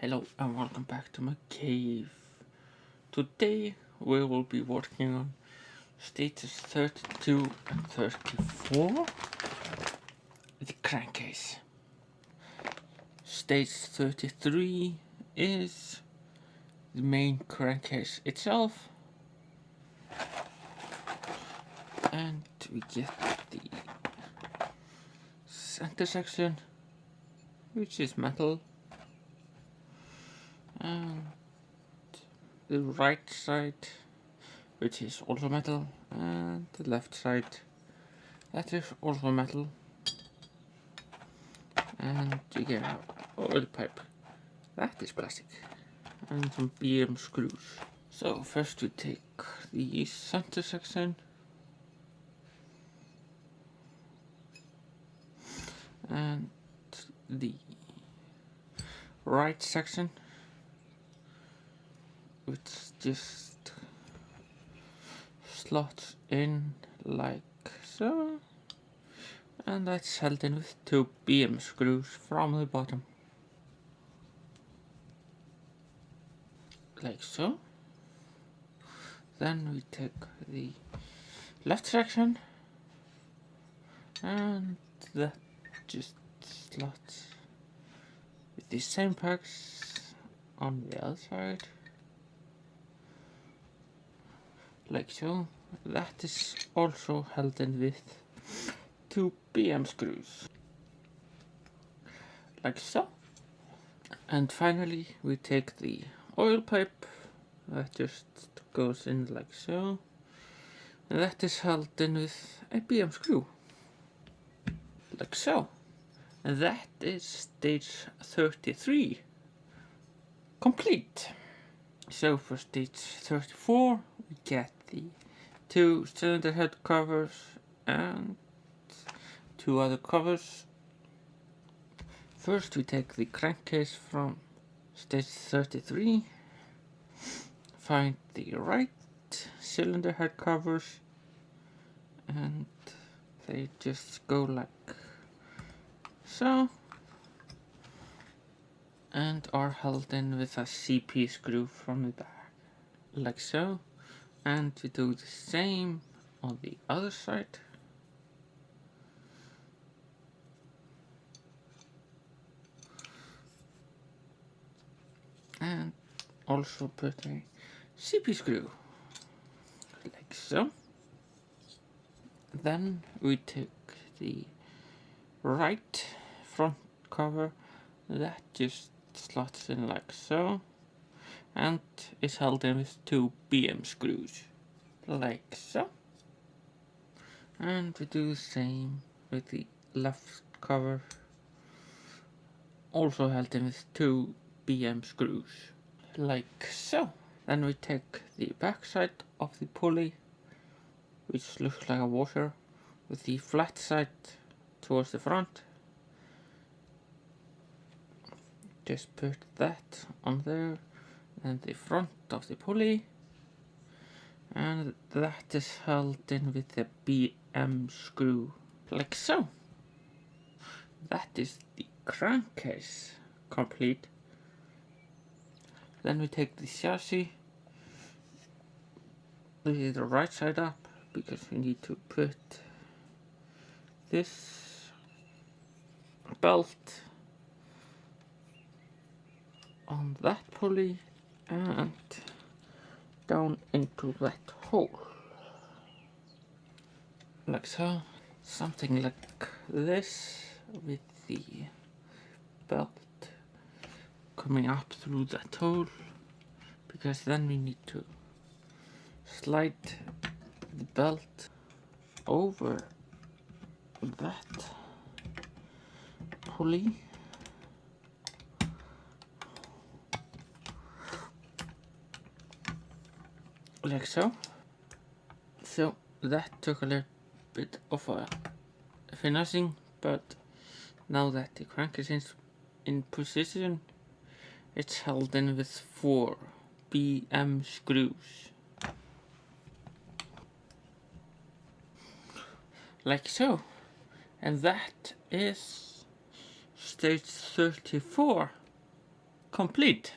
Hello and welcome back to my cave. Today we will be working on stages 32 and 34, the crankcase. Stage 33 is the main crankcase itself, and we get the center section, which is metal, and the right side, which is also metal, and the left side, that is also metal, and you get an oil pipe, that is plastic, and some BM screws. So first we take the center section and the right section, which just slots in like so, and that's held in with two BM screws from the bottom, like so. Then we take the left section and that just slots with the same pegs on the other side, like so. That is also held in with two BM screws, like so. And finally we take the oil pipe that just goes in like so, and that is held in with a BM screw, like so. And that is stage 33 complete. So for stage 34 we get the two cylinder head covers and two other covers. First we take the crankcase from stage 33, find the right cylinder head covers, and they just go like so, and are held in with a CP screw from the back, like so. And we do the same on the other side. And also put a CP screw, like so. Then we take the right front cover, that just slots in like so, and is held in with two BM screws, like so. And we do the same with the left cover, also held in with two BM screws, like so. Then we take the back side of the pulley, which looks like a washer, with the flat side towards the front. Just put that on there, and the front of the pulley, and that is held in with the BM screw, like so. That is the crankcase complete. Then we take the chassis, leave the right side up because we need to put this belt on that pulley and down into that hole, like so. Something like this, with the belt coming up through that hole, because then we need to slide the belt over that pulley, like so. So that took a little bit of a finessing, but now that the crank is in position, it's held in with 4 BM screws, like so. And that is stage 34 complete.